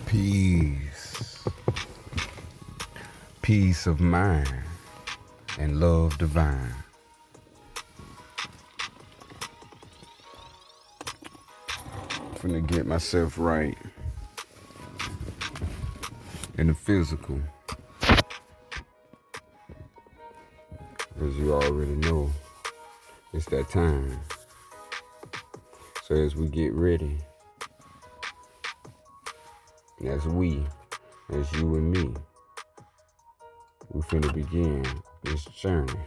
Peace, peace of mind, and love divine. Finna get myself right in the physical, as you already know, it's that time. So as we get ready, as you and me, we finna begin this journey,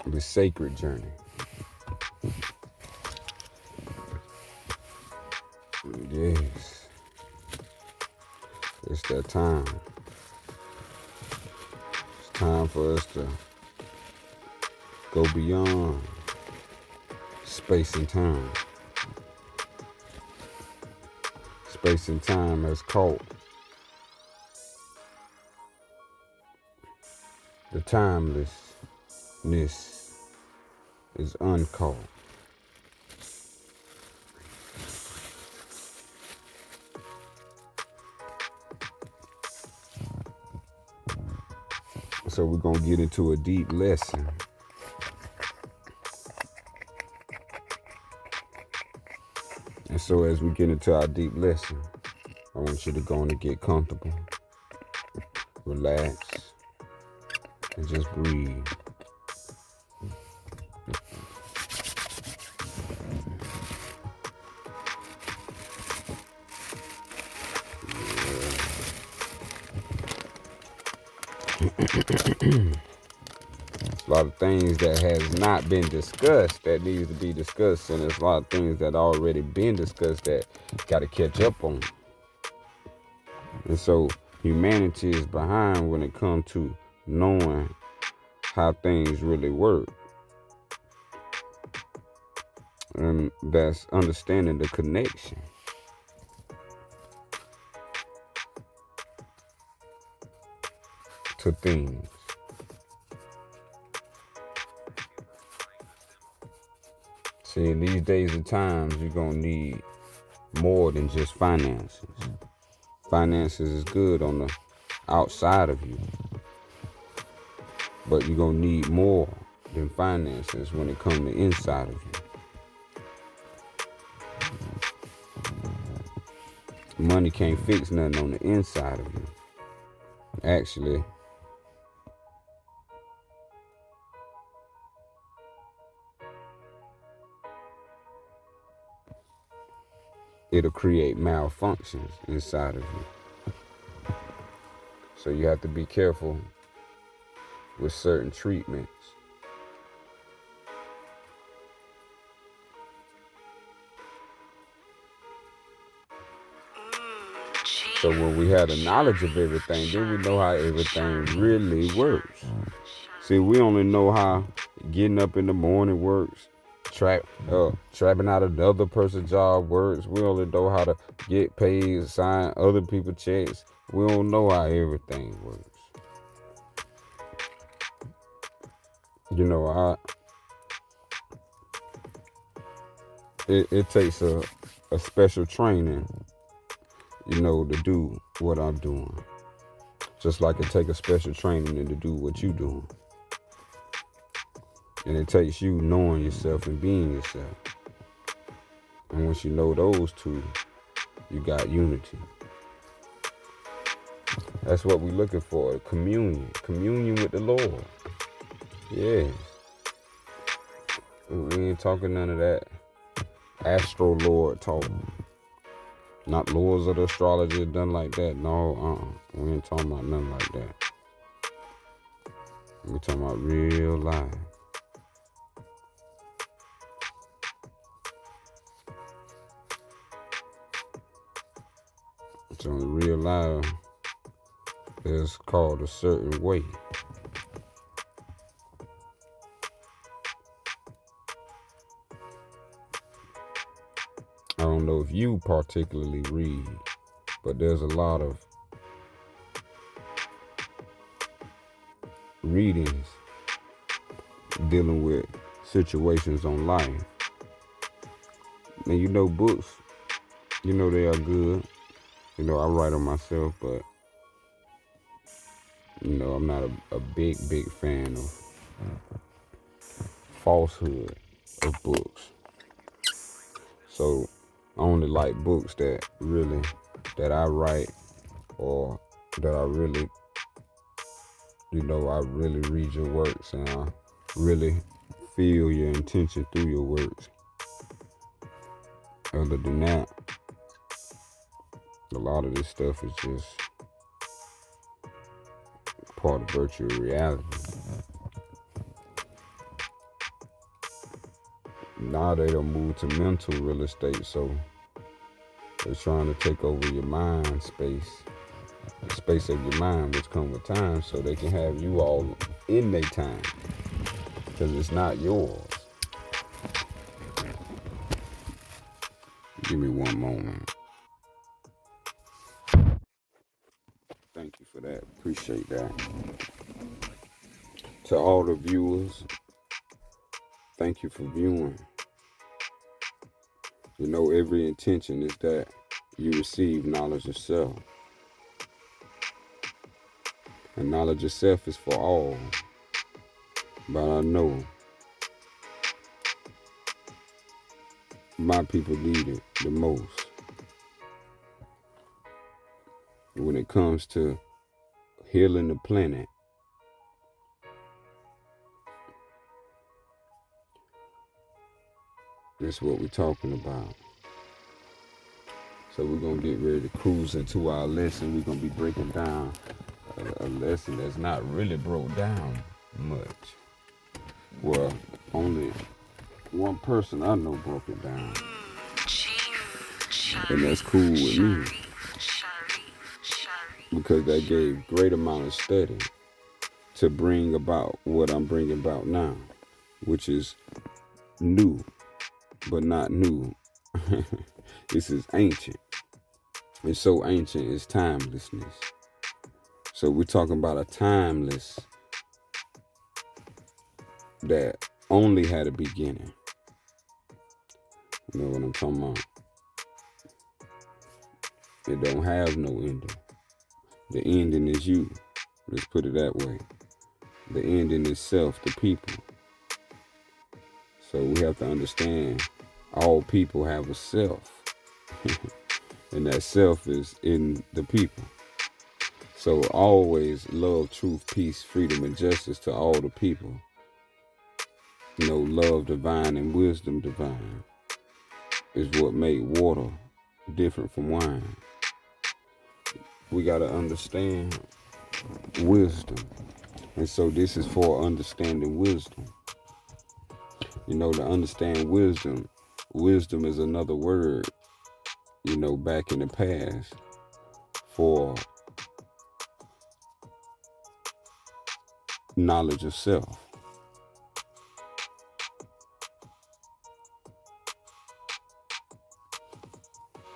this sacred journey. Yes, it's that time. It's time for us to go beyond space and time. Space and time has caught the timelessness is uncaught. So we're gonna get into a deep lesson. And so as we get into our deep lesson, I want you to go and get comfortable, relax, and just breathe. There's a lot of things that has not been discussed that needs to be discussed, and there's a lot of things that already been discussed that got to catch up on. And so humanity is behind when it comes to knowing how things really work. And that's understanding the connection. To things. See, in these days and times, you're going to need more than just finances. Finances is good on the outside of you. But you're going to need more than finances when it comes to inside of you. Money can't fix nothing on the inside of you. Actually, it'll create malfunctions inside of you. So you have to be careful with certain treatments. So when we have the knowledge of everything, then we know how everything really works. See, we only know how getting up in the morning works, trapping out another person's job works. We only know how to get paid, sign other people's checks. We don't know how everything works. You know, it takes a special training, you know, to do what I'm doing. Just like it takes a special training to do what you're doing. And it takes you knowing yourself and being yourself. And once you know those two, you got unity. That's what we're looking for, communion. Communion with the Lord. Yes. We ain't talking none of that astro lord talk. Not lords of the astrology done like that. No, we ain't talking about nothing like that. We're talking about real life. So in real life, it's called a certain way. I don't know if you particularly read, but there's a lot of readings dealing with situations on life. And you know, books They are good. I write on myself, but I'm not a big, big fan of falsehood of books. So I only like books that I write, or that I really, I really read your works, and I really feel your intention through your works. Other than that, a lot of this stuff is just part of virtual reality. Now they don't move to mental real estate, so they're trying to take over your mind space, the space of your mind, which comes with time, so they can have you all in their time, because it's not yours. Give me one moment. Thank you for that. Appreciate that. To all the viewers, thank you for viewing. Every intention is that you receive knowledge of self. And knowledge of self is for all. But I know my people need it the most. When it comes to healing the planet, that's what we're talking about. So we're going to get ready to cruise into our lesson. We're going to be breaking down a lesson that's not really broke down much. Well, only one person I know broke it down. And that's cool with me, because that gave great amount of study to bring about what I'm bringing about now, which is new, but not new. This is ancient. It's so ancient, it's timelessness. So we're talking about a timeless that only had a beginning. You know what I'm talking about? It don't have no ending. The ending is you. Let's put it that way. The ending is self, the people. So we have to understand all people have a self. And that self is in the people. So always love, truth, peace, freedom, and justice to all the people. Love divine and wisdom divine is what made water different from wine. We got to understand wisdom. And so this is for understanding wisdom. To understand wisdom, wisdom is another word, back in the past for knowledge of self.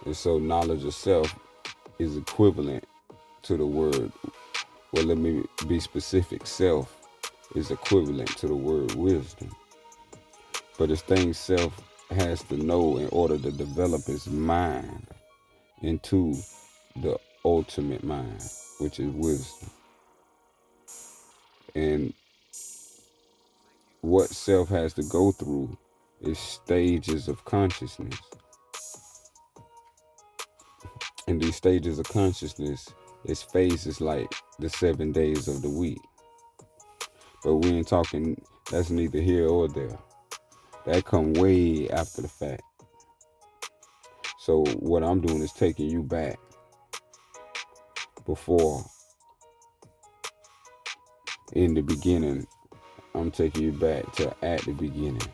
And so knowledge of self is equivalent to the word, well, let me be specific, self is equivalent to the word wisdom. But this thing self has to know in order to develop its mind into the ultimate mind, which is wisdom. And what self has to go through is stages of consciousness. And these stages of consciousness is phases like the 7 days of the week. But we ain't talking, that's neither here or there. That come way after the fact. So what I'm doing is taking you back before, in the beginning. I'm taking you back to at the beginning.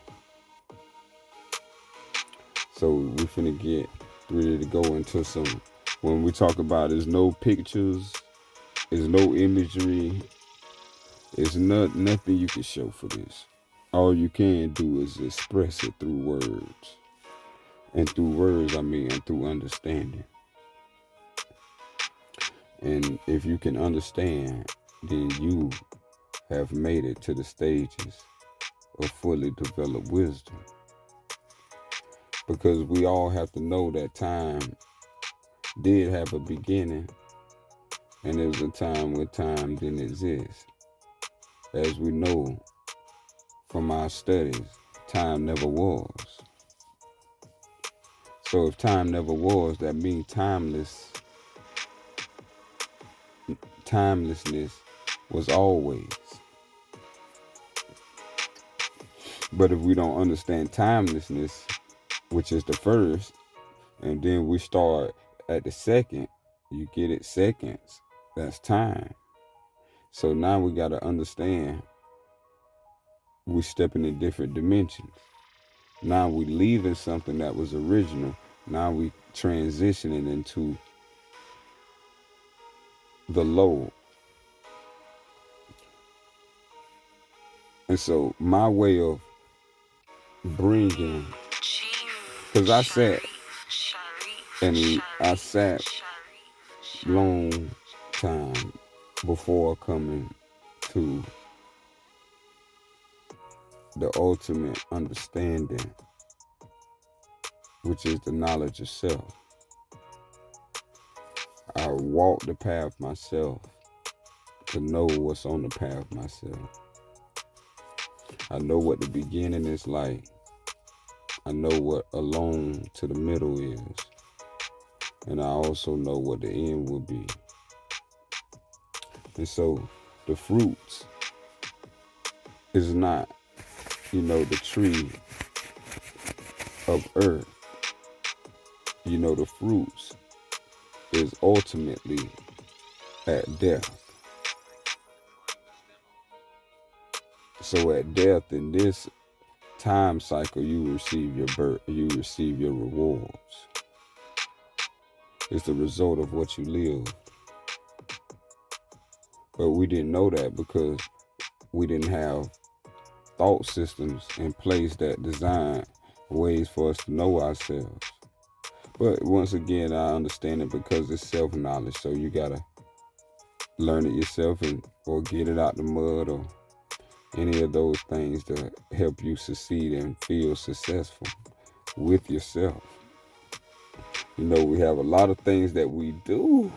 So we finna get ready to go into some, when we talk about there's no pictures, there's no imagery, there's nothing you can show for this. All you can do is express it through words. And through words, I mean through understanding. And if you can understand, then you have made it to the stages of fully developed wisdom. because we all have to know that time did have a beginning, and there was a time when time didn't exist. As we know from our studies, time never was. So if time never was, that means timelessness was always. But if we don't understand timelessness, which is the first, and then we start at the second, you get it, seconds, that's time. So now we got to understand we stepping in different dimensions. Now we leaving something that was original. Now we transitioning into the low. And so my way of bringing, because I sat long time before coming to the ultimate understanding, which is the knowledge of self. I walk the path myself to know what's on the path myself. I know what the beginning is like. I know what alone to the middle is. And I also know what the end will be. And so the fruits is not, the tree of earth. The fruits is ultimately at death. So at death in this time cycle, you receive your birth, you receive your rewards. It's the result of what you live. But we didn't know that because we didn't have thought systems in place that designed ways for us to know ourselves. But once again, I understand it because it's self-knowledge. So you gotta learn it yourself or get it out the mud or any of those things to help you succeed and feel successful with yourself. We have a lot of things that we do.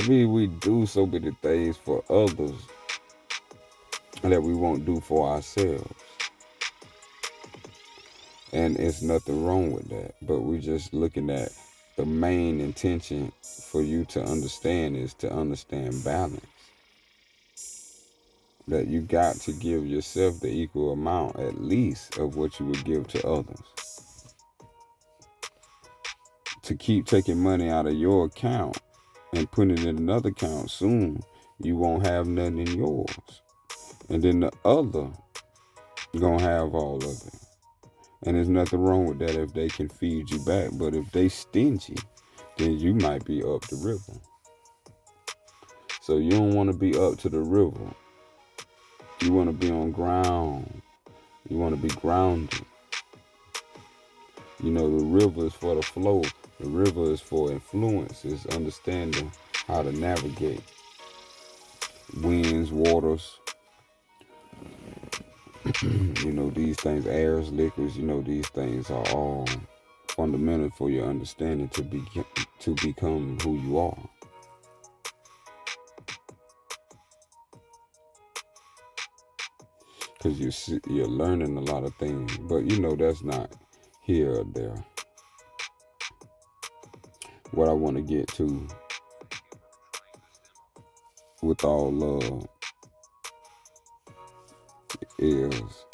We do so many things for others that we won't do for ourselves. And it's nothing wrong with that. But we're just looking at the main intention for you to understand is to understand balance. That you got to give yourself the equal amount, at least, of what you would give to others. To keep taking money out of your account and putting it in another account, soon you won't have nothing in yours. And then the other gonna have all of it. And there's nothing wrong with that if they can feed you back. But if they stingy, then you might be up the river. So you don't want to be up to the river. You want to be on ground. You want to be grounded. The river is for the flow. The river is for influence. It's understanding how to navigate winds, waters, these things, airs, liquids, these things are all fundamental for your understanding to become who you are. Because you're learning a lot of things, but that's not here or there. What I want to get to with all love is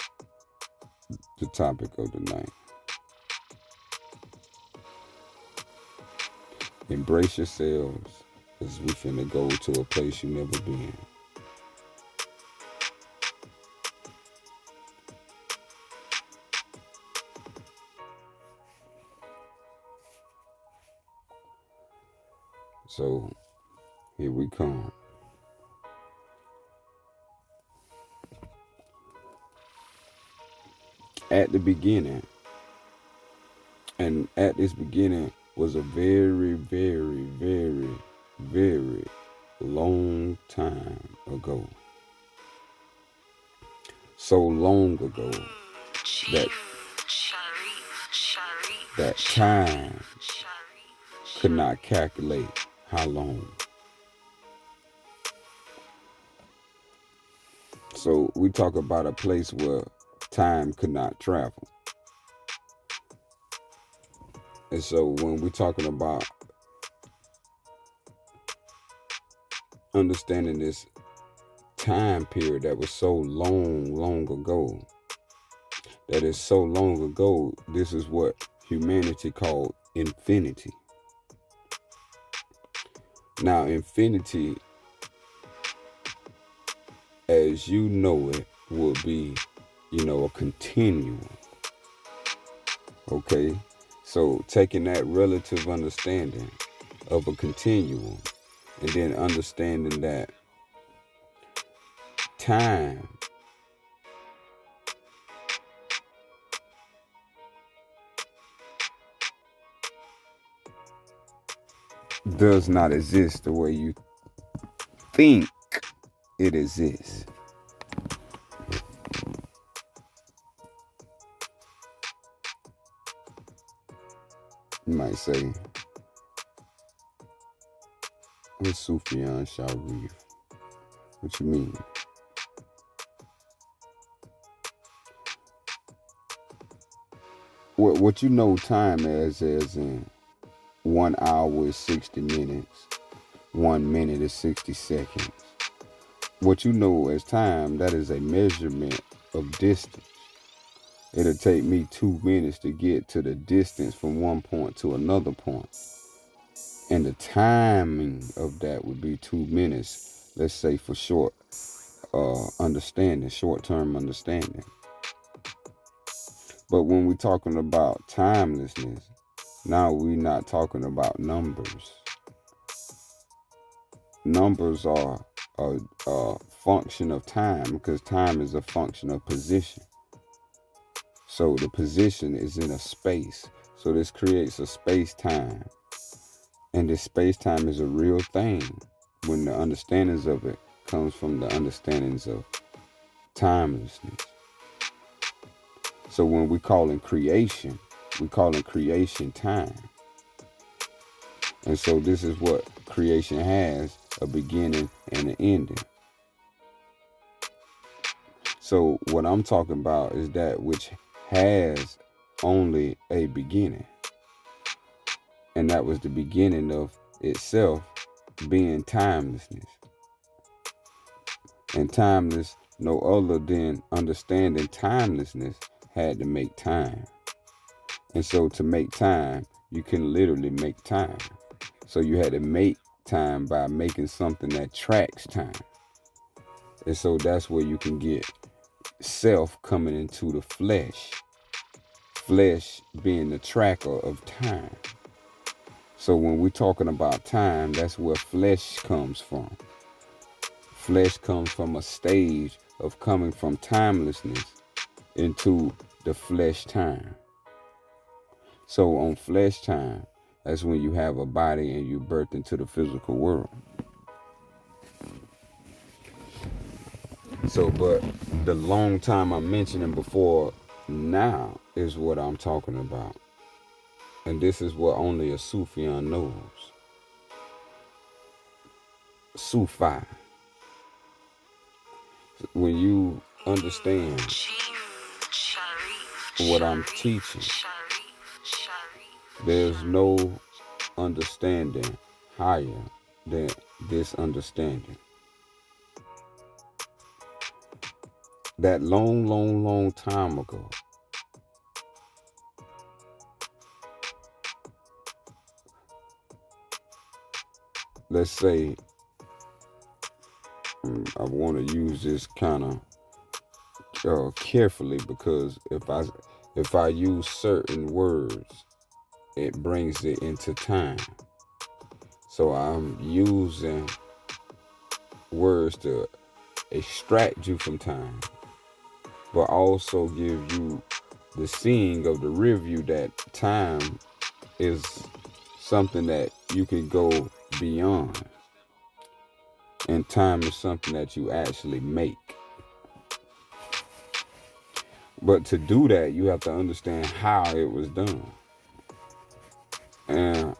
the topic of the night. Embrace yourselves as we finna go to a place you never been. So here we come. At the beginning, and at this beginning was a very, very, very, very long time ago. So long ago that that time could not calculate how long. So we talk about a place where time could not travel. And so when we're talking about understanding this time period that was so long ago, that is so long ago, this is what humanity called infinity. Now, infinity, as you know it, will be, a continuum. Okay? So taking that relative understanding of a continuum and then understanding that time does not exist the way you think it exists. You might say, what Sufian Sharif? What you mean? What you know time as in 1 hour is 60 minutes, 1 minute is 60 seconds. What you know as time, that is a measurement of distance. It'll take me 2 minutes to get to the distance from one point to another point. And the timing of that would be 2 minutes, let's say for short-term understanding. But when we're talking about timelessness, now we're not talking about numbers. Numbers are a function of time because time is a function of position. So the position is in a space. So this creates a space-time. And this space-time is a real thing when the understandings of it comes from the understandings of timelessness. So when we call in creation time. And so this is what creation has, a beginning and an ending. So what I'm talking about is that which has only a beginning. And that was the beginning of itself being timelessness. And timeless, no other than understanding timelessness, had to make time. And so to make time, you can literally make time. So you had to make time by making something that tracks time. And so that's where you can get self coming into the flesh. Flesh being the tracker of time. So when we're talking about time, that's where flesh comes from. Flesh comes from a stage of coming from timelessness into the flesh time. So on flesh time, that's when you have a body and you birth into the physical world. So, but the long time I'm mentioning before now is what I'm talking about. And this is what only a Sufian knows. Sufi. When you understand what I'm teaching, there's no understanding higher than this understanding. That long time ago, let's say, I want to use this kind of carefully because if I use certain words, it brings it into time. So I'm using words to extract you from time, but also give you the seeing of the rear view that time is something that you can go beyond. And time is something that you actually make. But to do that, you have to understand how it was done. And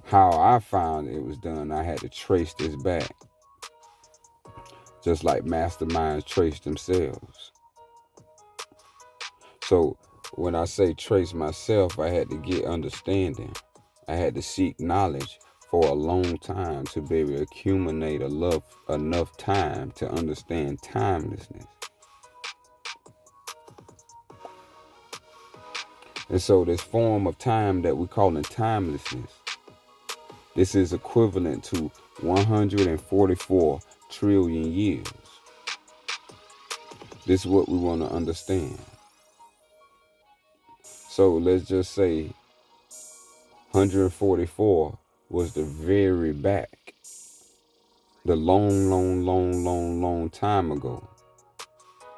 how I found it was done, I had to trace this back. Just like masterminds trace themselves. So when I say trace myself, I had to get understanding. I had to seek knowledge for a long time to be able to accumulate enough time to understand timelessness. And so this form of time that we call timelessness, this is equivalent to 144 trillion years. This is what we want to understand. So let's just say 144 was the very back, the long time ago,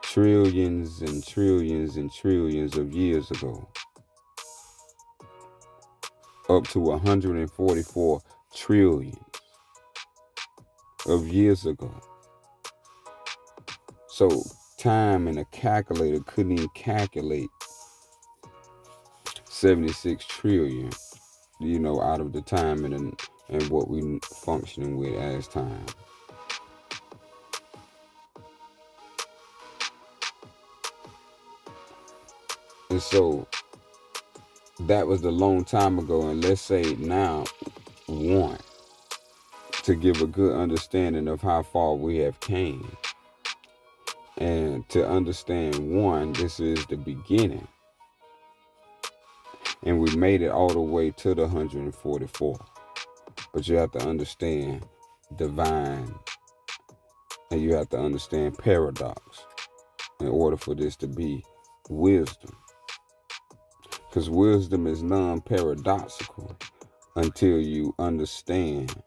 trillions and trillions and trillions of years ago, up to 144 trillion of years ago. So time in a calculator couldn't even calculate 76 trillion, out of the time and what we functioning with as time. And so that was a long time ago. And let's say now one, to give a good understanding of how far we have came. And to understand one, this is the beginning. And we made it all the way to the 144. But you have to understand divine, and you have to understand paradox in order for this to be wisdom. Because wisdom is non-paradoxical until you understand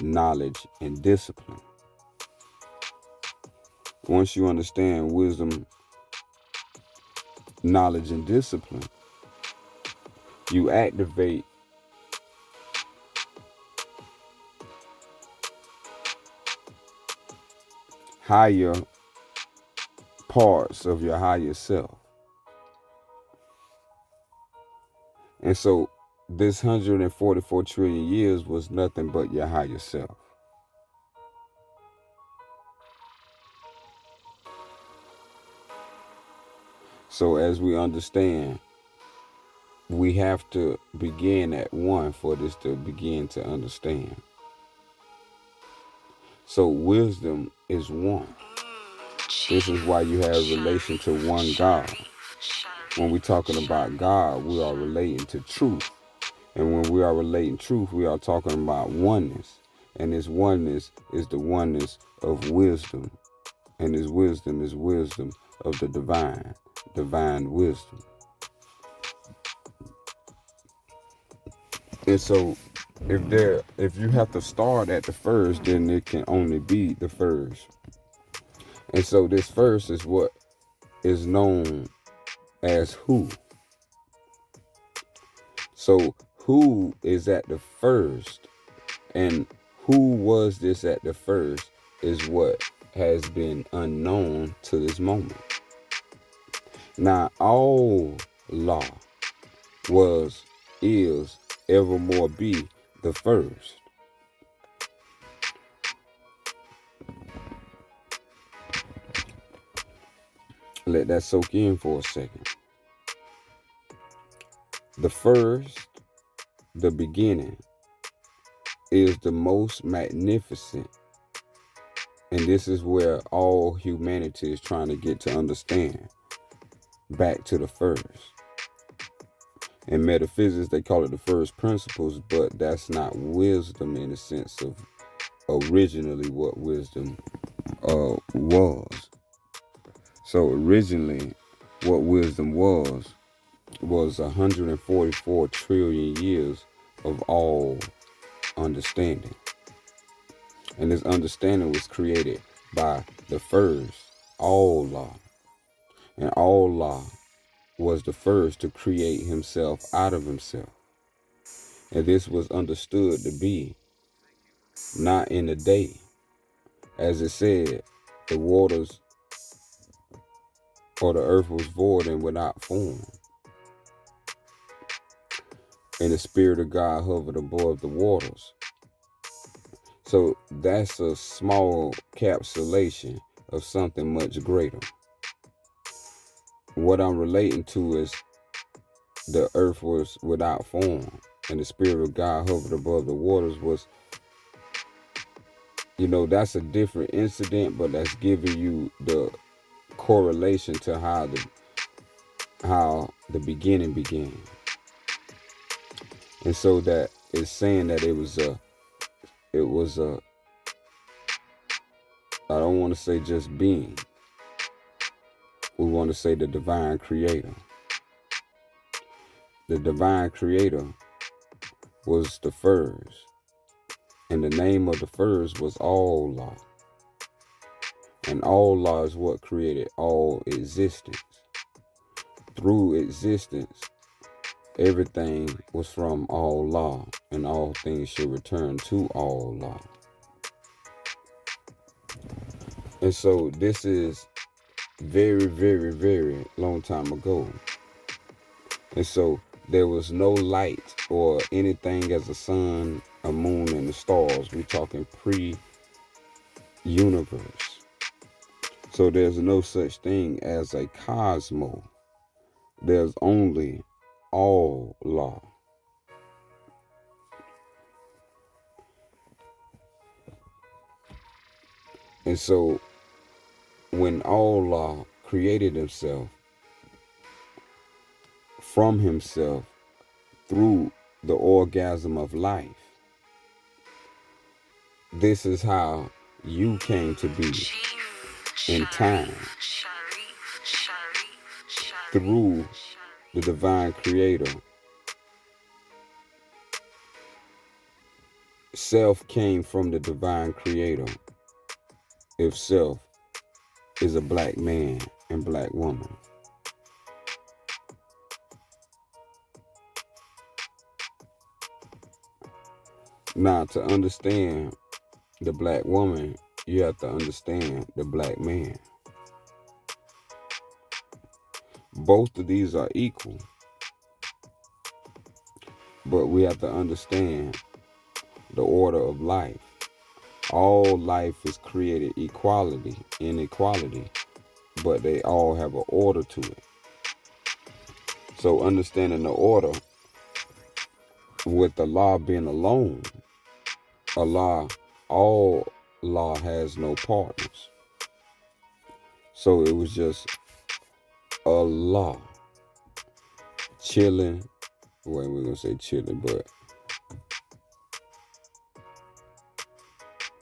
knowledge and discipline. Once you understand wisdom, knowledge, and discipline, you activate higher parts of your higher self. And so this 144 trillion years was nothing but your higher self. So as we understand, we have to begin at one for this to begin to understand. So wisdom is one. This is why you have relation to one God. When we're talking about God, we are relating to truth. And when we are relating truth, we are talking about oneness. And this oneness is the oneness of wisdom. And this wisdom is wisdom of the divine wisdom. And so if you have to start at the first, then it can only be the first. And so this first is what is known as who. So who is at the first, and who was this at the first is what has been unknown to this moment. Now all law is, evermore be the first. Let that soak in for a second. The first, the beginning, is the most magnificent. And this is where all humanity is trying to get to understand. Back to the first. In metaphysics, they call it the first principles, but that's not wisdom in the sense of originally what wisdom was. So originally, what wisdom was 144 trillion years of all understanding. And this understanding was created by the first, all law. And all law was the first to create himself out of himself. And this was understood to be not in a day. As it said, the waters or the earth was void and without form, and the Spirit of God hovered above the waters. So that's a small capsulation of something much greater. What I'm relating to is the earth was without form and the Spirit of God hovered above the waters was, that's a different incident, but that's giving you the correlation to how the beginning began. And so that is saying that it was a I don't want to say just being. We want to say the divine creator. The divine creator was the first, and the name of the first was Allah. And Allah is what created all existence. Through existence, everything was from Allah, and all things should return to Allah. And so this is very, very, very long time ago. And so there was no light or anything as a sun, a moon, and the stars. We're talking pre-universe. So there's no such thing as a cosmos. There's only Allah. And so when Allah created himself from himself through the orgasm of life, this is how you came to be in time. Through the divine creator, self came from the divine creator. If self is a black man and black woman. Now, to understand the black woman, you have to understand the black man. Both of these are equal, but we have to understand the order of life. All life is created inequality, but they all have an order to it. So understanding the order, with Allah being alone, all law has no partners. So it was just Allah chilling. Wait, we're gonna say chilling, but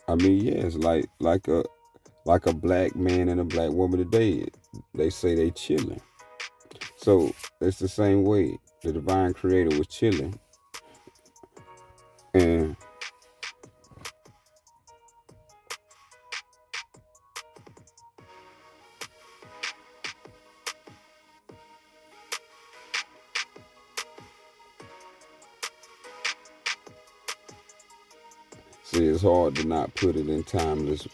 I mean, yeah, it's like a black man and a black woman today. They say they chilling. So it's the same way the divine creator was chilling, and see, it's hard to not put it in timeless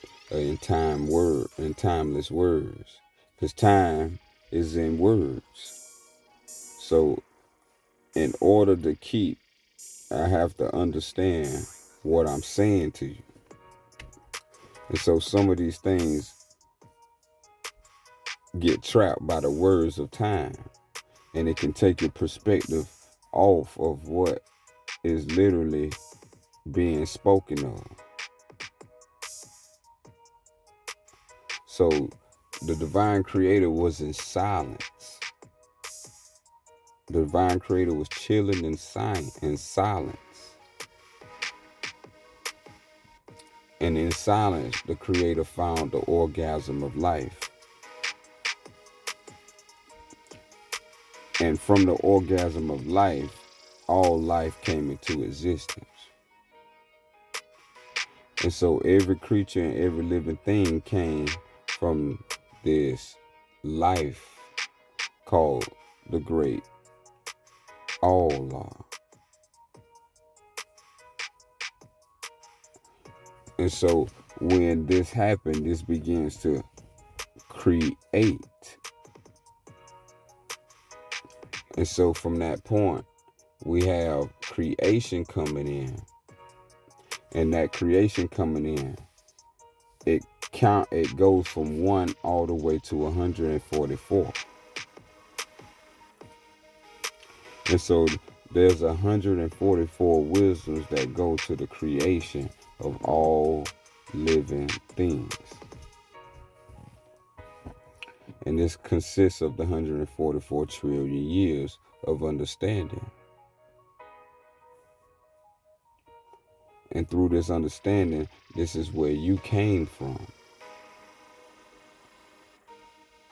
words, because time is in words. So in order to keep, I have to understand what I'm saying to you. And so some of these things get trapped by the words of time, and it can take your perspective off of what is literally being spoken of. So the divine creator was in silence. The divine creator was chilling in silence. And in silence, the creator found the orgasm of life. And from the orgasm of life, all life came into existence. And so every creature and every living thing came from this life called the great Allah. And so when this happened, this begins to create And so from that point, we have creation coming in. And that creation coming in, it goes from 1 all the way to 144. And so there's 144 wisdoms that go to the creation of all living things. And this consists of the 144 trillion years of understanding. And through this understanding, this is where you came from.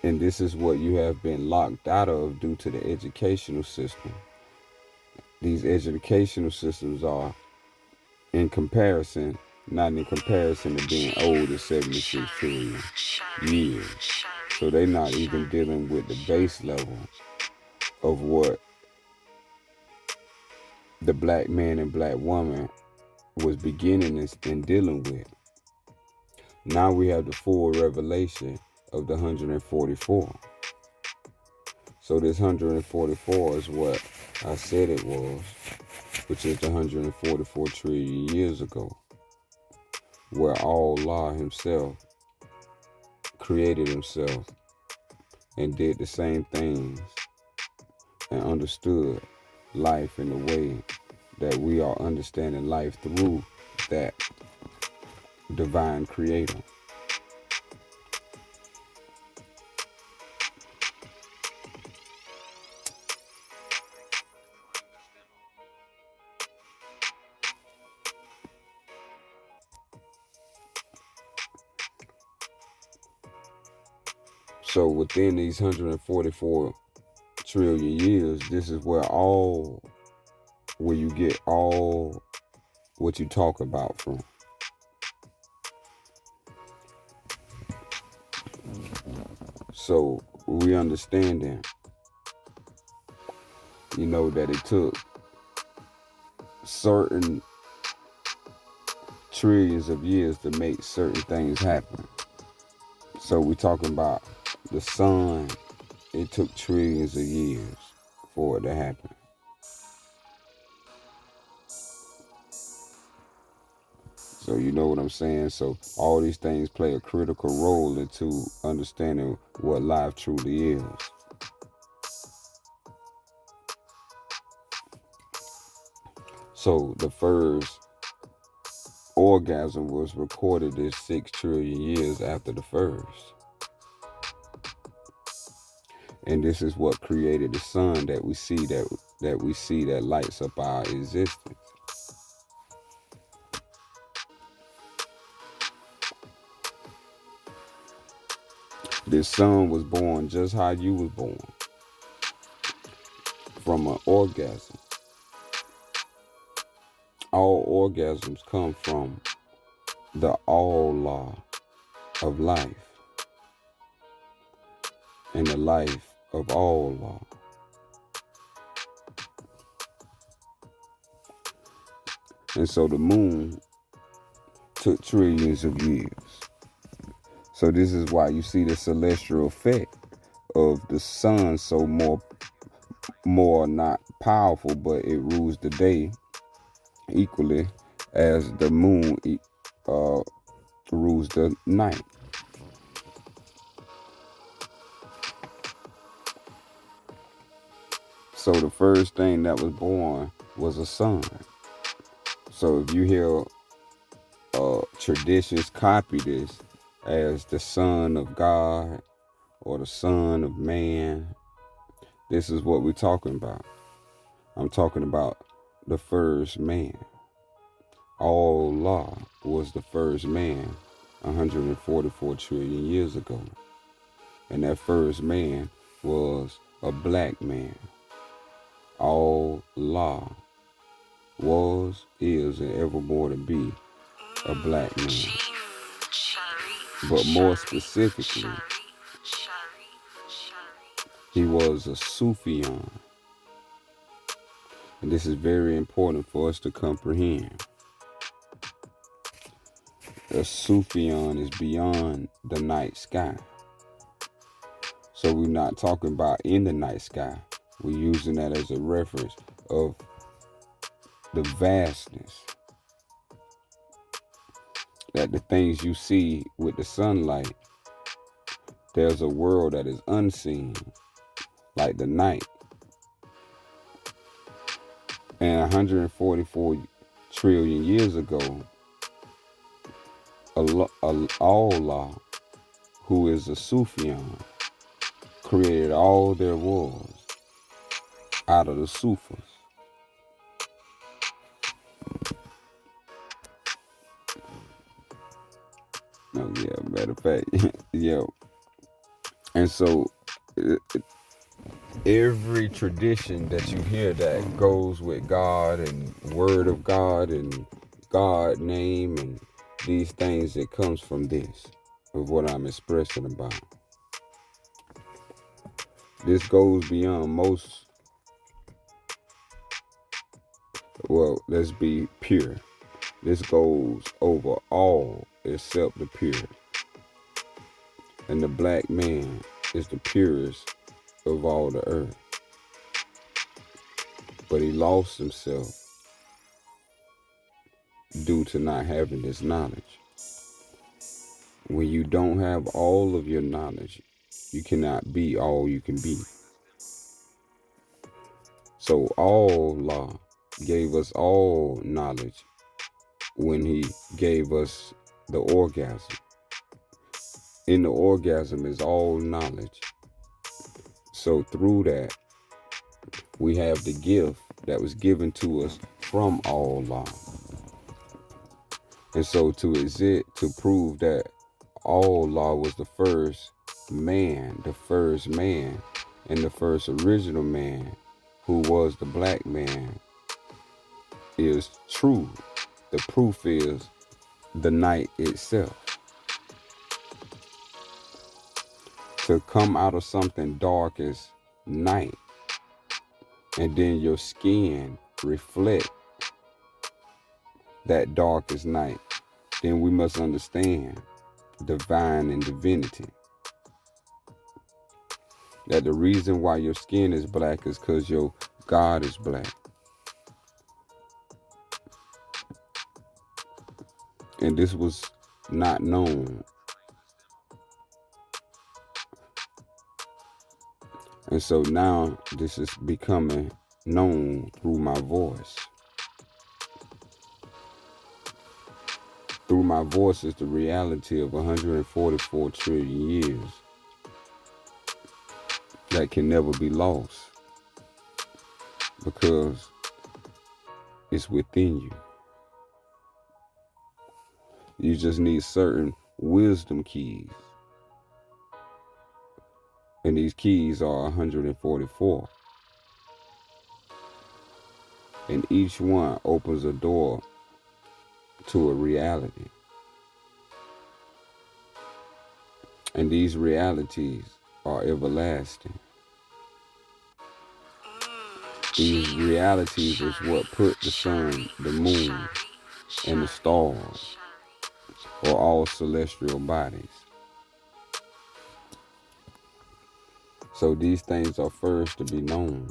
And this is what you have been locked out of due to the educational system. These educational systems are in comparison, not in comparison to being old as 76 trillion years. So they're not even dealing with the base level of what the black man and black woman was beginning and dealing with. Now we have the full revelation of the 144. So this 144 is what I said it was, which is the 144 trillion years ago, where Allah himself created himself and did the same things and understood life in the way that we are understanding life through that divine creator. So within these 144 trillion years, this is where you get all what you talk about from. So we understanding, that it took certain trillions of years to make certain things happen. So we're talking about the sun. It took trillions of years for it to happen. So you know what I'm saying? So all these things play a critical role into understanding what life truly is. So the first orgasm was recorded as 6 trillion years after the first. And this is what created the sun that we see that lights up our existence. This sun was born just how you was born, from an orgasm. All orgasms come from the all law of life and the life of all law. And so the moon took trillions of years. So this is why you see the celestial effect of the sun so more not powerful, but it rules the day equally as the moon rules the night. So the first thing that was born was a sun. So if you hear traditions copy this as the Son of God or the Son of Man, this is what we're talking about. I'm talking about the first man. Allah was the first man 144 trillion years ago. And that first man was a black man. Allah was, is, and evermore to be a black man. But more specifically, he was a Sufian. And this is very important for us to comprehend. A Sufian is beyond the night sky. So we're not talking about in the night sky. We're using that as a reference of the vastness, that the things you see with the sunlight, there's a world that is unseen, like the night. And 144 trillion years ago, Allah, who is a Sufian, created all there was out of the Sufas. No, yeah, matter of fact, yeah. And so every tradition that you hear that goes with God and word of God and God name and these things, that comes from this, of what I'm expressing about. This goes beyond most, well, let's be pure. This goes over all except the pure. And the black man is the purest of all the earth. But he lost himself due to not having this knowledge. When you don't have all of your knowledge, you cannot be all you can be. So Allah gave us all knowledge when he gave us the orgasm. In the orgasm is all knowledge. So through that, we have the gift that was given to us from Allah. And so to prove that Allah was the first man, and the first original man, who was the black man, is true. The proof is the night itself. To come out of something dark as night, and then your skin reflect that dark as night, then we must understand divine and divinity. That the reason why your skin is black is because your God is black. And this was not known. And so now this is becoming known through my voice. Through my voice is the reality of 144 trillion years that can never be lost, because it's within you. You just need certain wisdom keys. And these keys are 144. And each one opens a door to a reality. And these realities are everlasting. These realities is what put the sun, the moon, and the stars, or all celestial bodies. So these things are first to be known.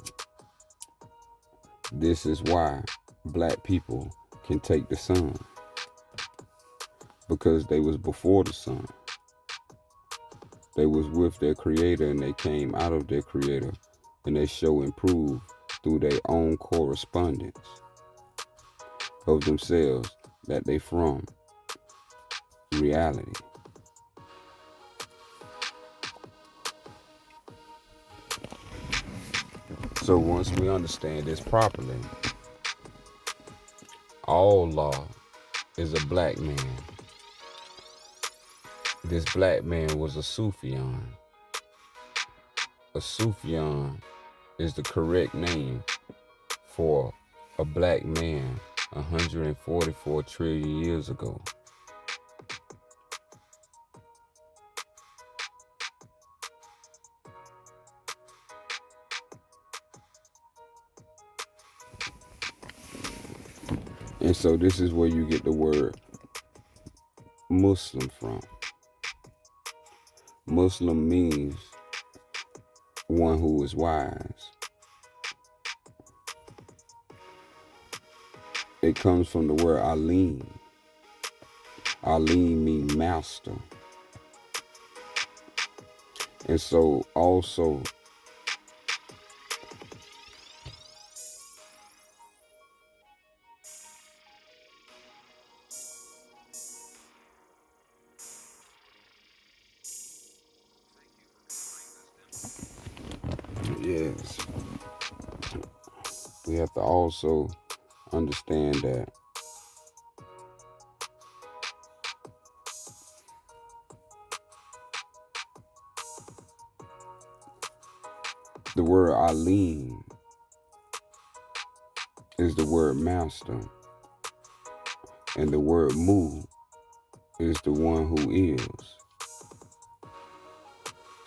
This is why black people can take the sun, because they was before the sun. They was with their creator, and they came out of their creator, and they show and prove through their own correspondence of themselves that they from reality. So once we understand this properly, Allah is a black man. This black man was a Sufian. A Sufian is the correct name for a black man 144 trillion years ago. And so this is where you get the word Muslim from. Muslim means one who is wise. It comes from the word Alim. Alim means master. And so also, yes, we have to also understand that the word Alim is the word master, and the word Mu is the one who is.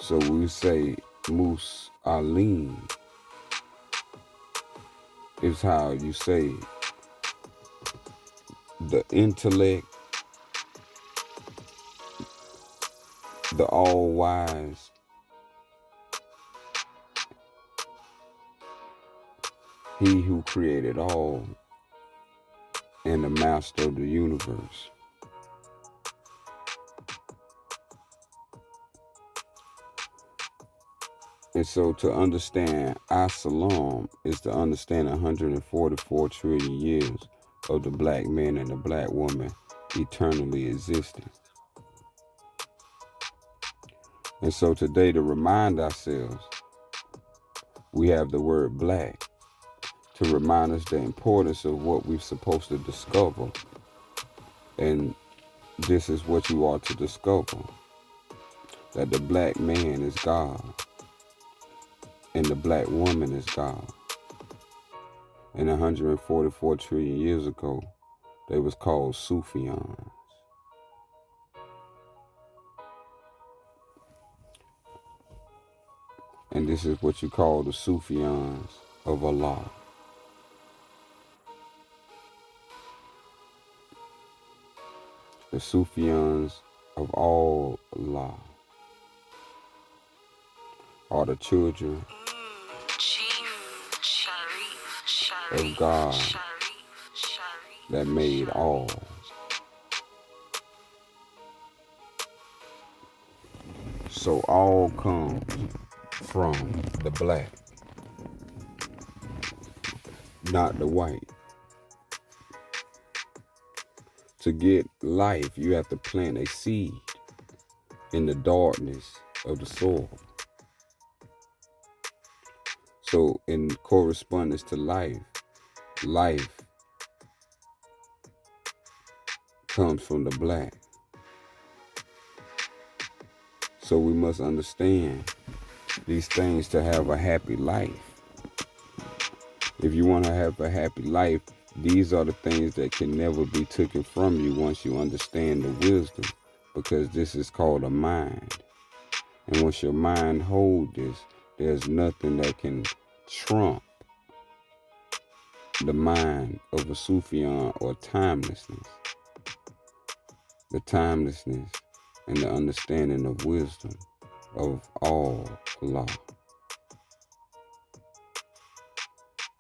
So we say Mus Alim is how you say the intellect, the all-wise, he who created all, and the master of the universe. And so to understand As-Salam is to understand 144 trillion years of the black man and the black woman eternally existing. And so today, to remind ourselves, we have the word black to remind us the importance of what we're supposed to discover. And this is what you are to discover, that the black man is God and the black woman is God. And 144 trillion years ago, they was called Sufian. And this is what you call the Sufians of Allah. The Sufians of all Allah are the children of God that made all. So all comes from the black, not the white. To get life, you have to plant a seed in the darkness of the soil. So in correspondence to life, life comes from the black. So we must understand these things to have a happy life. If you want to have a happy life, these are the things that can never be taken from you once you understand the wisdom, because this is called a mind. And once your mind holds this, there's nothing that can trump the mind of a Sufian or timelessness. The timelessness and the understanding of wisdom of all Allah.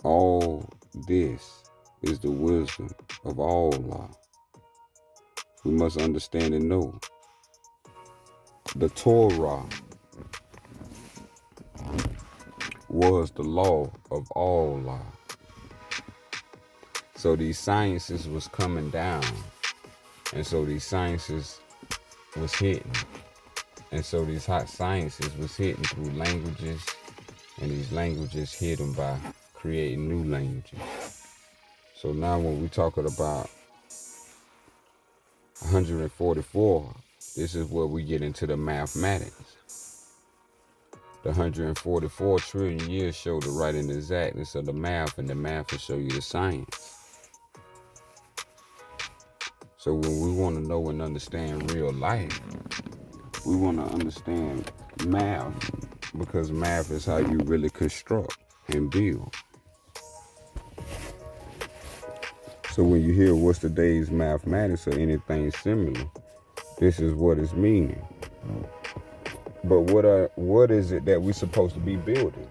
All this is the wisdom of all Allah. We must understand and know the Torah was the law of all law. So these sciences was coming down, and so these sciences was hidden, and so these hot sciences was hidden through languages, and these languages hidden by creating new languages. So now when we talking about 144, this is where we get into the mathematics. The 144 trillion years show the right and exactness of the math, and the math will show you the science. So when we want to know and understand real life, we want to understand math, because math is how you really construct and build. So when you hear what's today's mathematics or anything similar, this is what it's meaning. But what is it that we're supposed to be building?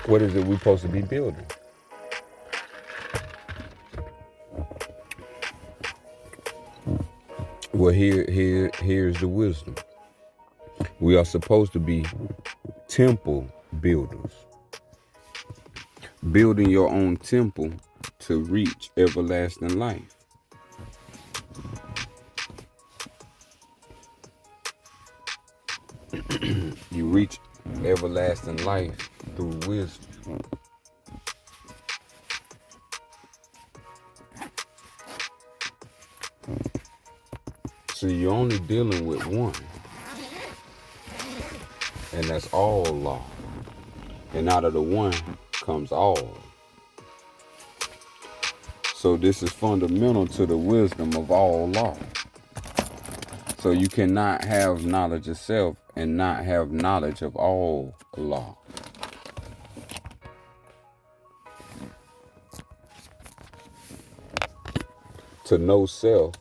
What is it we're supposed to be building? Well, here's the wisdom. We are supposed to be temple builders. Building your own temple to reach everlasting life. You reach everlasting life through wisdom. So you're only dealing with one. And that's all law. And out of the one comes all. So this is fundamental to the wisdom of all law. So you cannot have knowledge of self and not have knowledge of all law. To know self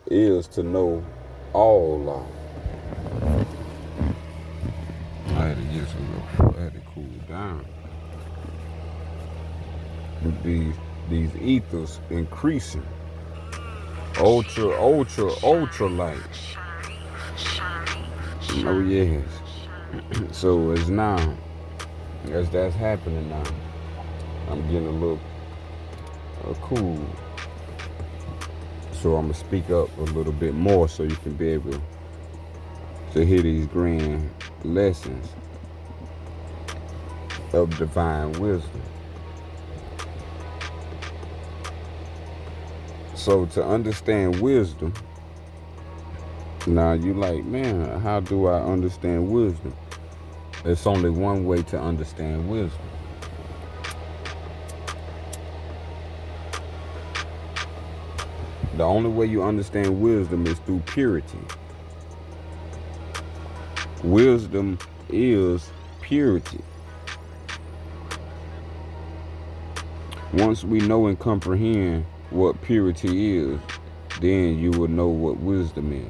is to know all law. I had to get I had to cool down. These ethers increasing. Ultra light. Oh yes. So it's now, as that's happening now, I'm getting a little cool. So I'm gonna speak up a little bit more so you can be able to hear these grand lessons of divine wisdom. So to understand wisdom, now you like, man, how do I understand wisdom? There's only one way to understand wisdom. The only way you understand wisdom is through purity. Wisdom is purity. Once we know and comprehend what purity is, then you will know what wisdom is.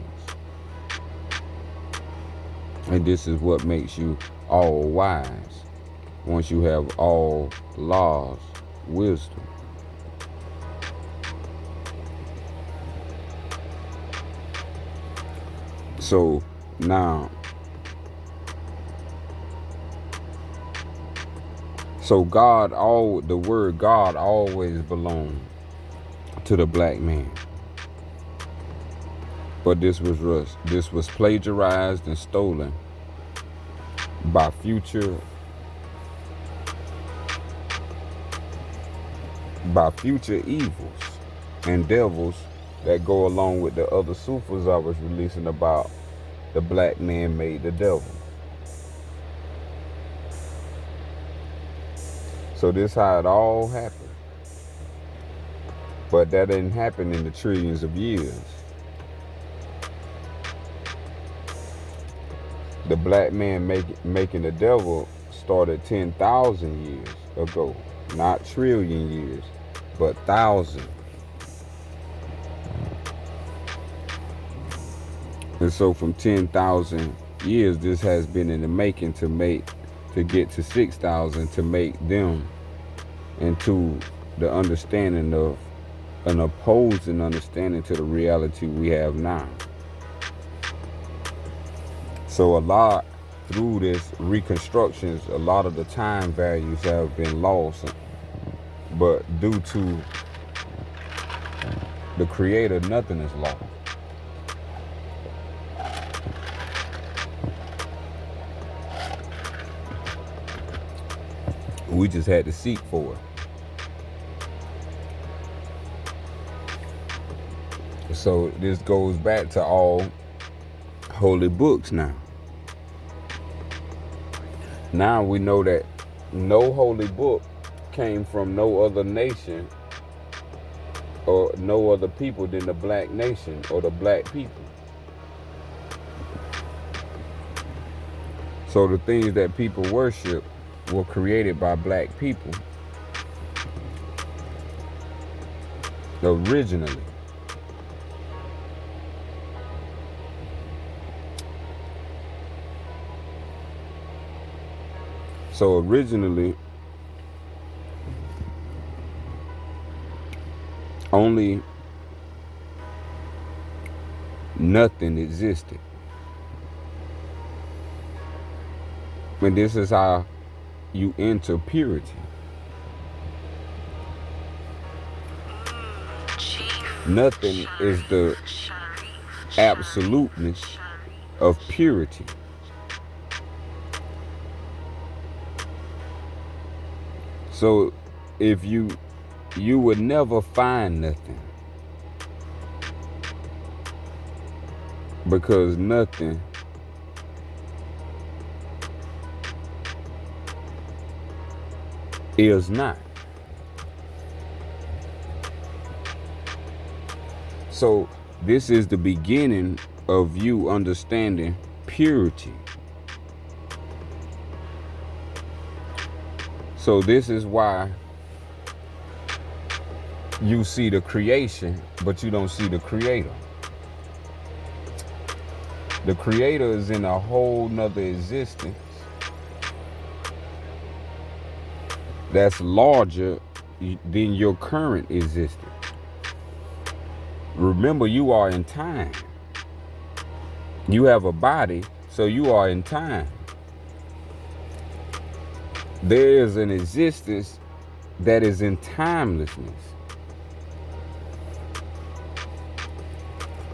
And this is what makes you all wise. Once you have all laws, wisdom. So now, the word God always belonged to the black man. But this was plagiarized and stolen by future evils and devils that go along with the other Sufis I was releasing about the black man made the devil. So this how it all happened. But that didn't happen in the trillions of years. The black man making the devil started 10,000 years ago. Not trillion years, but 1,000. And so from 10,000 years, this has been in the making to get to 6,000 to make them into the understanding of an opposing understanding to the reality we have now. So through this reconstructions, a lot of the time values have been lost. But due to the Creator, nothing is lost. We just had to seek for it. So this goes back to all holy books now. Now we know that no holy book came from no other nation or no other people than the black nation or the black people. So the things that people worship were created by black people originally. So originally, only nothing existed. And this is how you enter purity. Nothing is the absoluteness of purity. So if you would never find nothing, because nothing is not. So this is the beginning of you understanding purity. So this is why you see the creation, but you don't see the creator. The creator is in a whole nother existence that's larger than your current existence. Remember, you are in time. You have a body, so you are in time. There is an existence that is in timelessness.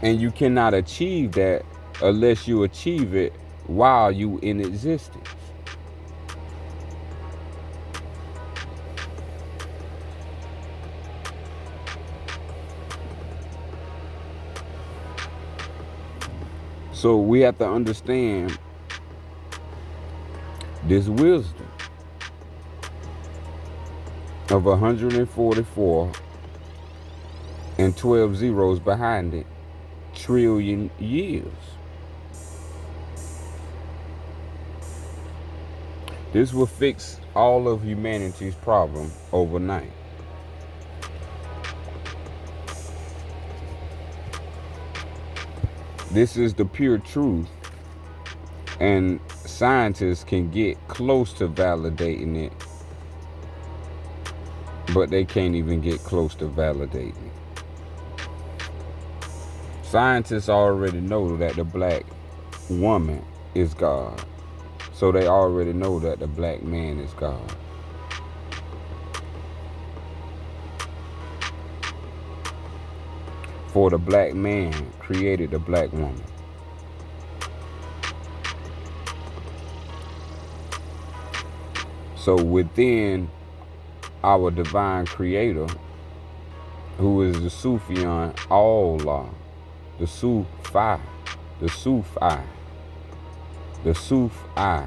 And you cannot achieve that unless you achieve it while you in existence. So we have to understand this wisdom of 144 and 12 zeros behind it, trillion years. This will fix all of humanity's problem overnight. This is the pure truth, and scientists can get close to validating it, but they can't even get close to validating it. Scientists already know that the black woman is God, so they already know that the black man is God. For the black man created the black woman. So within our divine creator, who is the Sufian Allah, the Sufi, the Sufi, the Sufi,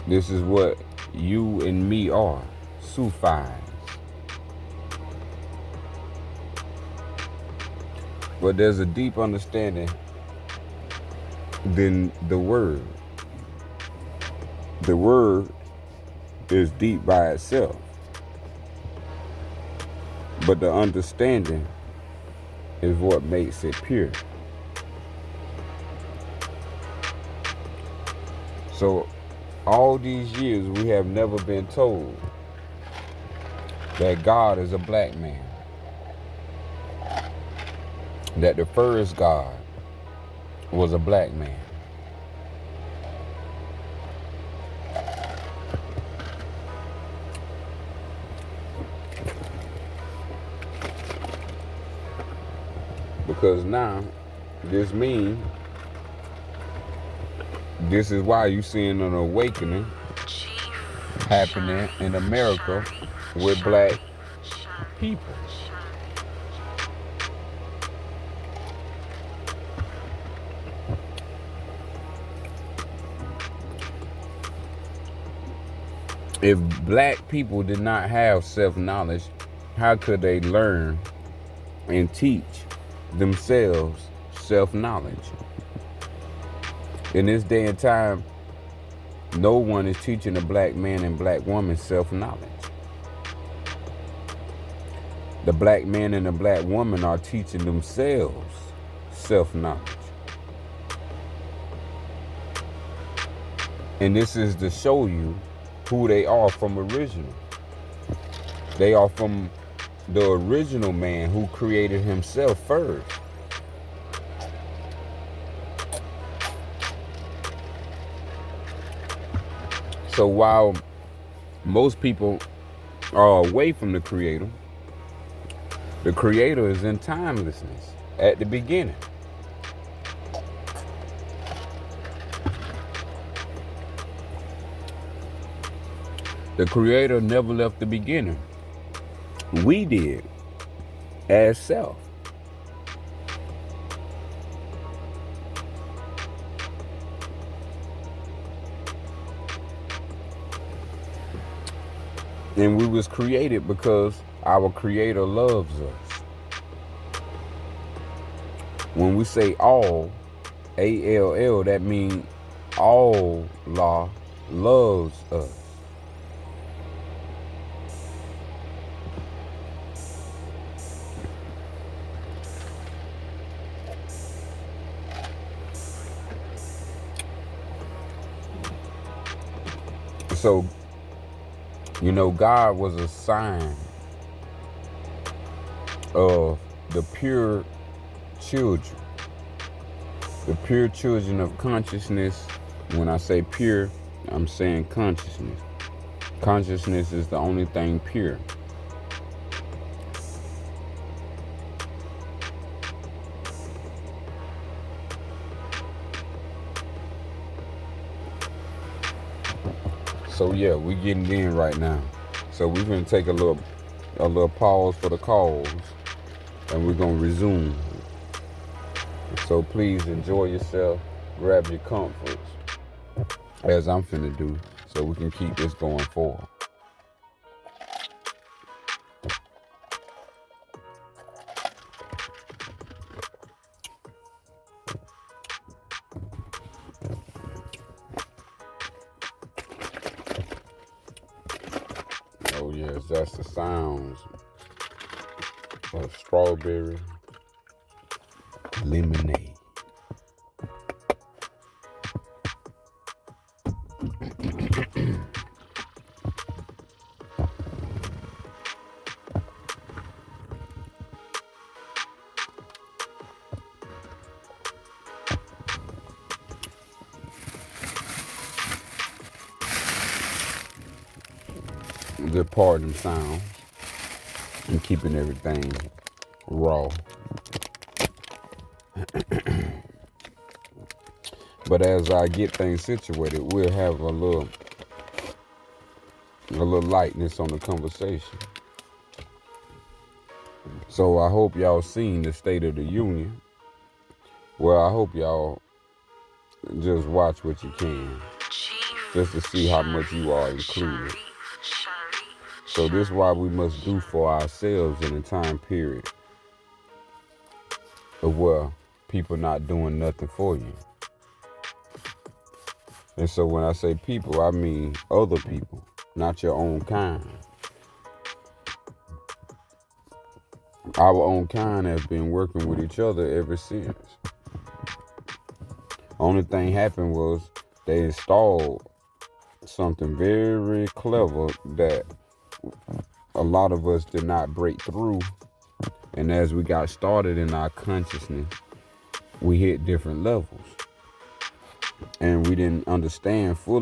this is what you and me are, Sufis. But there's a deep understanding than the word. The word is deep by itself, but the understanding is what makes it pure. So all these years we have never been told that God is a black man, that the first God was a black man. Because now this means, this is why you seeing an awakening happening in America with black people. If black people did not have self-knowledge, how could they learn and teach themselves self-knowledge? In this day and time, no one is teaching a black man and black woman self-knowledge. The black man and the black woman are teaching themselves self-knowledge. And this is to show you who they are from original. They are from the original man who created himself first. So while most people are away from the Creator is in timelessness at the beginning. The Creator never left the beginning. We did, as self. And we was created because our Creator loves us. When we say all, A-L-L, that means Allah loves us. So, God was a sign of the pure children. The pure children of consciousness. When I say pure, I'm saying consciousness. Consciousness is the only thing pure. So yeah, we getting in right now. So we're gonna take a little pause for the calls, and we're gonna resume. So please enjoy yourself, grab your comforts, as I'm finna do, so we can keep this going forward. Oh yes, that's the sounds of strawberry lemonade. The pardon sounds and keeping everything raw. But as I get things situated, we'll have a little lightness on the conversation. So I hope y'all seen the State of the Union. Well, I hope y'all just watch what you can, just to see how much you are included. So this is why we must do for ourselves in a time period of where people not doing nothing for you. And so when I say people, I mean other people, not your own kind. Our own kind has been working with each other ever since. Only thing happened was they installed something very clever that a lot of us did not break through. And as we got started in our consciousness, we hit different levels. And we didn't understand we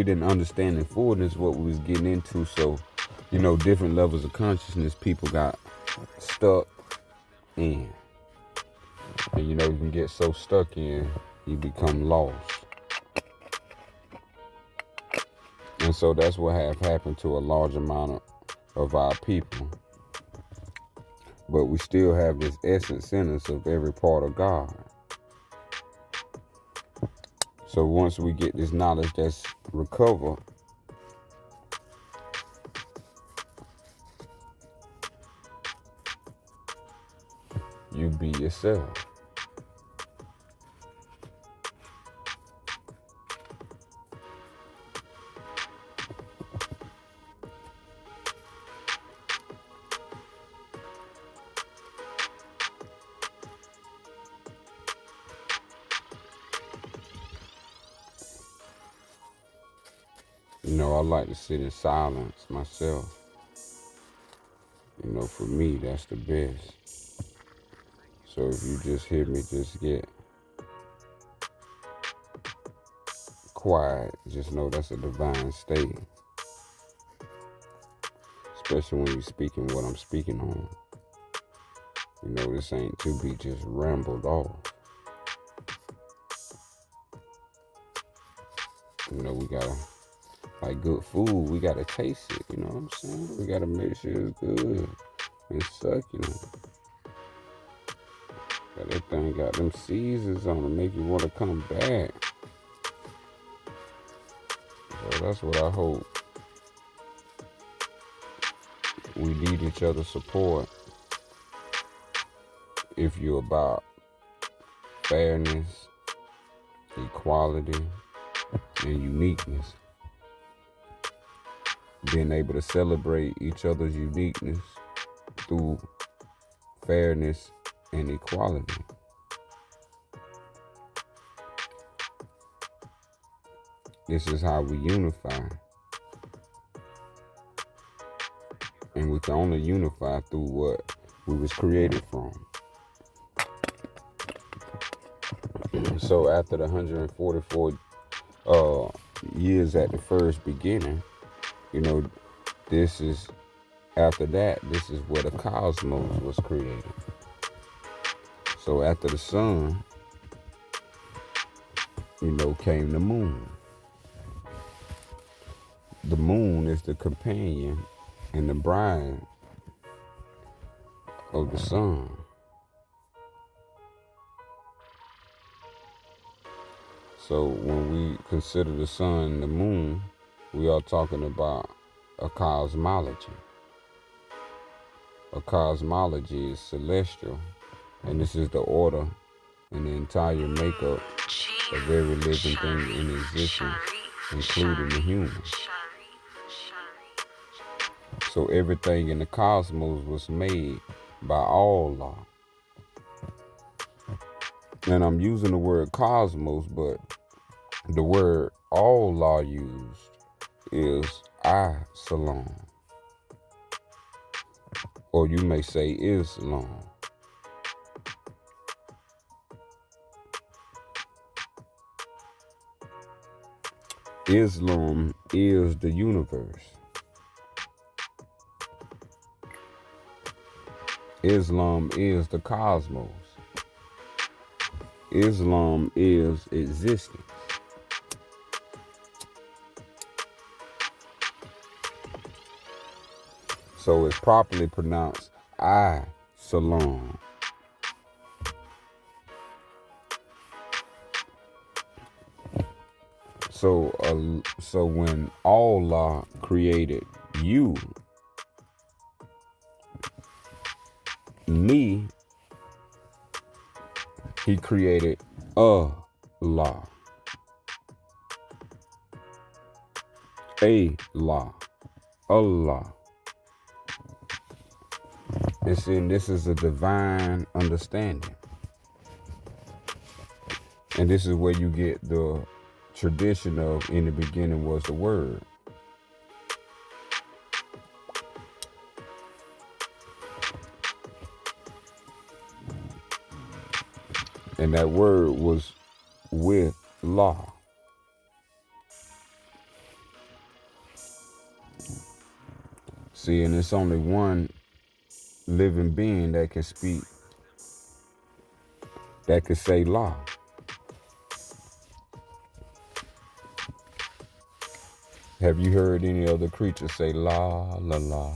didn't understand in fullness what we was getting into. So, different levels of consciousness people got stuck in. And you can get so stuck in, you become lost. And so that's what have happened to a large amount of our people. But we still have this essence in us of every part of God. So once we get this knowledge that's recovered, you be yourself. I like to sit in silence myself. For me, that's the best. So if you just hear me just get quiet, just know that's a divine state. Especially when you're speaking what I'm speaking on. This ain't to be just rambled off. We gotta, like good food, we gotta taste it, you know what I'm saying? We gotta make sure it's good and succulent. That thing got them seasons on it, make you want to come back. So that's what I hope. We need each other's support if you're about fairness, equality, and uniqueness. Being able to celebrate each other's uniqueness through fairness and equality. This is how we unify. And we can only unify through what we was created from. So after the 144 years at the first beginning, this is, after that, this is where the cosmos was created. So after the sun, came the moon. The moon is the companion and the bride of the sun. So when we consider the sun and the moon, we are talking about a cosmology. A cosmology is celestial, and this is the order and the entire makeup of every living thing in existence, including the human. So everything in the cosmos was made by Allah. And I'm using the word cosmos, but the word Allah used is I-Salam. Or you may say Islam. Islam is the universe. Islam is the cosmos. Islam is existence. So it's properly pronounced I-Salam. So when Allah created you, me, he created Allah. Allah. And this is a divine understanding. And this is where you get the tradition of in the beginning was the word. And that word was with law. See, and it's only one living being that can speak, that could say law. Have you heard any other creature say la, la, la?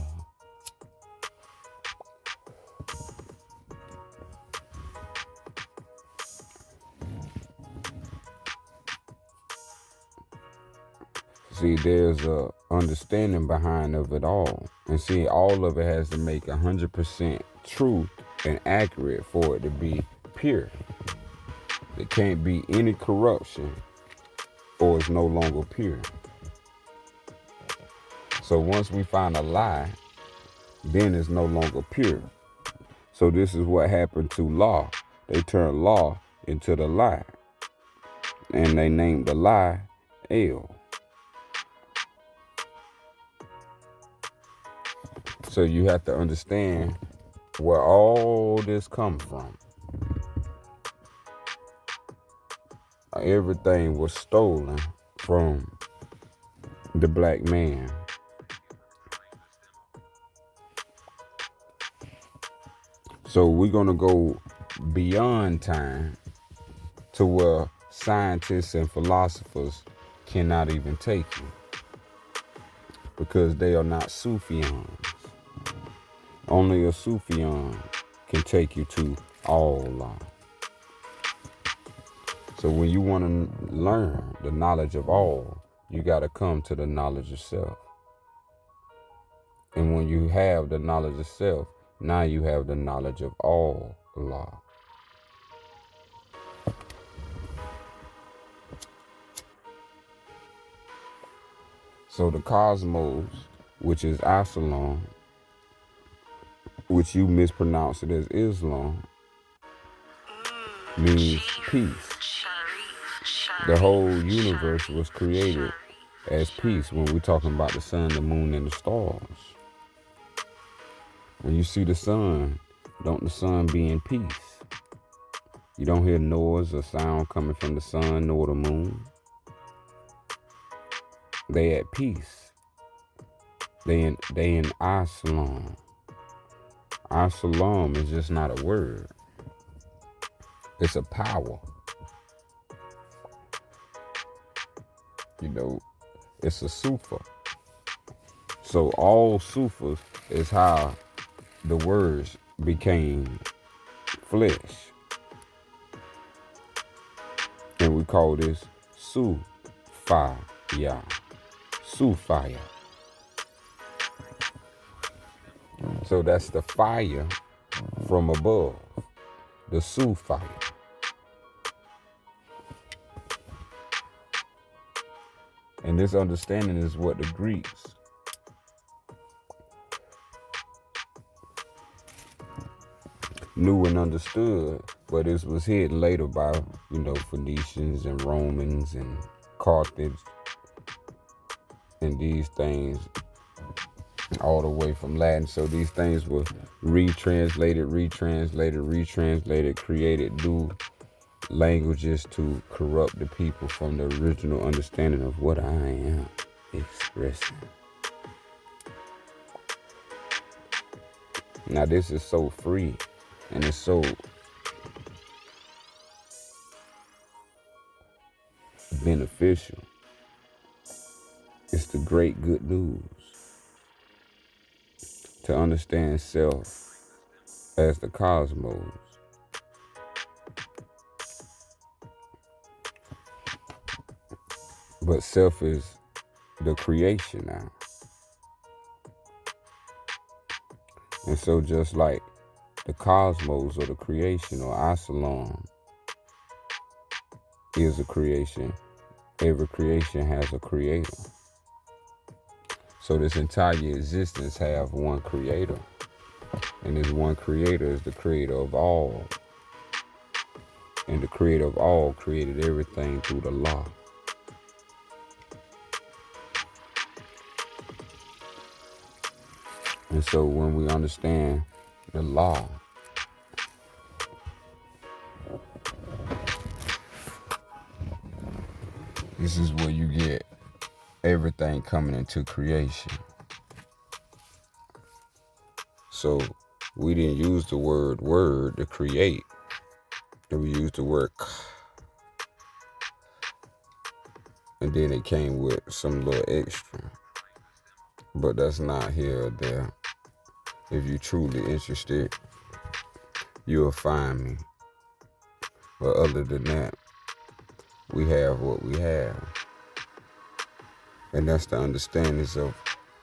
See, there's a understanding behind of it all. And see, all of it has to make 100% truth and accurate for it to be pure. There can't be any corruption or it's no longer pure. So once we find a lie, then it's no longer pure. So this is what happened to law. They turned law into the lie. And they named the lie El. So you have to understand where all this comes from. Everything was stolen from the black man. So we're going to go beyond time to where scientists and philosophers cannot even take you, because they are not Sufians. Only a Sufian can take you to Allah. So when you want to learn the knowledge of all, you got to come to the knowledge of self. And when you have the knowledge of self, now you have the knowledge of all Allah. So the cosmos, which is Assalam, which you mispronounce it as Islam, means peace. The whole universe was created as peace when we're talking about the sun, the moon, and the stars. When you see the sun, don't the sun be in peace? You don't hear noise or sound coming from the sun nor the moon. They at peace. They in Assalam. Assalam is just not a word. It's a power. It's a sufa. So all sufas is how the words became flesh. And we call this Sufaya. Sufaya. So that's the fire from above. The Sufaya. And this understanding is what the Greeks knew and understood, but this was hidden later by, Phoenicians and Romans and Carthage and these things all the way from Latin. So these things were retranslated, created new languages to corrupt the people from the original understanding of what I am expressing. Now this is so free and it's so beneficial. It's the great good news to understand self as the cosmos. But self is the creation now. And so just like the cosmos or the creation or Assalam is a creation, every creation has a creator. So this entire existence have one creator. And this one creator is the creator of all. And the creator of all created everything through the law. And so when we understand the law, this is where you get everything coming into creation. So we didn't use the word to create. We used the word and then it came with some little extra. But that's not here or there. If you're truly interested, you'll find me. But other than that, we have what we have. And that's the understandings of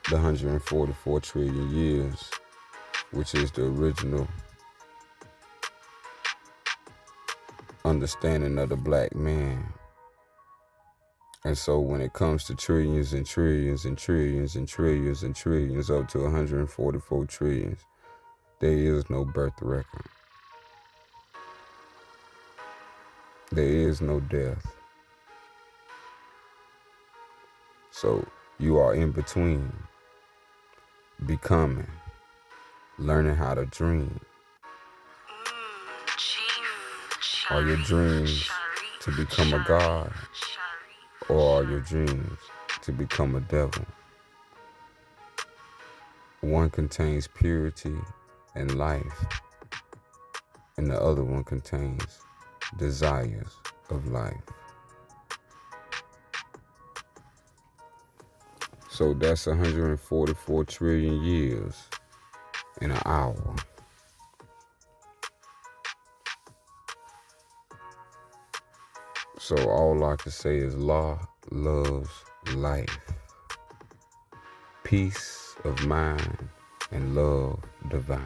the 144 trillion years, which is the original understanding of the black man. And so when it comes to trillions and trillions and trillions and trillions and trillions up to 144 trillions, there is no birth record. There is no death. So you are in between becoming learning how to dream. Are your dreams to become a god, or are your dreams to become a devil? One contains purity and life, and the other one contains desires of life. So that's 144 trillion years in an hour. So all I can say is law loves life, peace of mind, and love divine.